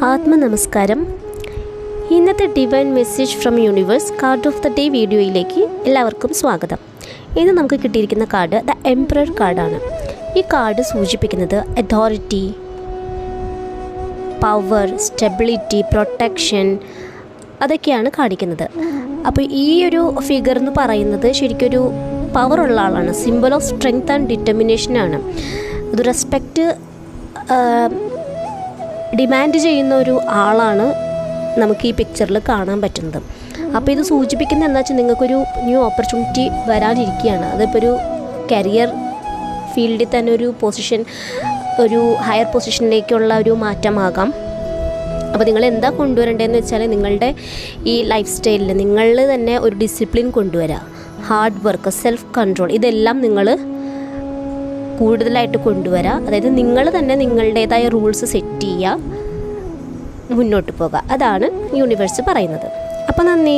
ആത്മനമസ്കാരം. ഇന്നത്തെ divine message from universe card of the day വീഡിയോയിലേക്ക് എല്ലാവർക്കും സ്വാഗതം. ഇന്ന് നമുക്ക് കിട്ടിയിരിക്കുന്ന കാർഡ് ദ എംപറർ കാർഡാണ്. ഈ കാർഡ് സൂചിപ്പിക്കുന്നത് അതോറിറ്റി, പവർ, സ്റ്റെബിലിറ്റി, പ്രൊട്ടക്ഷൻ അതൊക്കെയാണ് കാണിക്കുന്നത്. അപ്പോൾ ഈ ഒരു ഫിഗർ എന്ന് പറയുന്നത് ശരിക്കൊരു പവറുള്ള ആളാണ്. സിമ്പിൾ ഓഫ് സ്ട്രെങ്ത് ആൻഡ് ഡിറ്റർമിനേഷനാണ്. അത് റെസ്പെക്റ്റ് ഡിമാൻഡ് ചെയ്യുന്ന ഒരു ആളാണ് നമുക്ക് ഈ പിക്ചറിൽ കാണാൻ പറ്റുന്നത്. അപ്പോൾ ഇത് സൂചിപ്പിക്കുന്നത് എന്താ വെച്ചാൽ നിങ്ങൾക്കൊരു ന്യൂ ഓപ്പർച്യൂണിറ്റി വരാനിരിക്കുകയാണ്. അതിപ്പോൾ ഒരു കരിയർ ഫീൽഡിൽ തന്നെ ഒരു പൊസിഷൻ, ഒരു ഹയർ പൊസിഷനിലേക്കുള്ള ഒരു മാറ്റമാകാം. അപ്പോൾ നിങ്ങൾ എന്താ കൊണ്ടുവരേണ്ടതെന്ന് വെച്ചാൽ നിങ്ങളുടെ ഈ ലൈഫ് സ്റ്റൈലിൽ നിങ്ങൾ തന്നെ ഒരു ഡിസിപ്ലിൻ കൊണ്ടുവരിക, ഹാർഡ് വർക്ക്, സെൽഫ് കൺട്രോൾ, ഇതെല്ലാം നിങ്ങൾ കൂടുതലായിട്ട് കൊണ്ടുവരിക. അതായത് നിങ്ങൾ തന്നെ നിങ്ങളുടേതായ റൂൾസ് സെറ്റ് ചെയ്യുക, മുന്നോട്ട് പോകുക. അതാണ് യൂണിവേഴ്സ് പറയുന്നത്. അപ്പോൾ നന്ദി.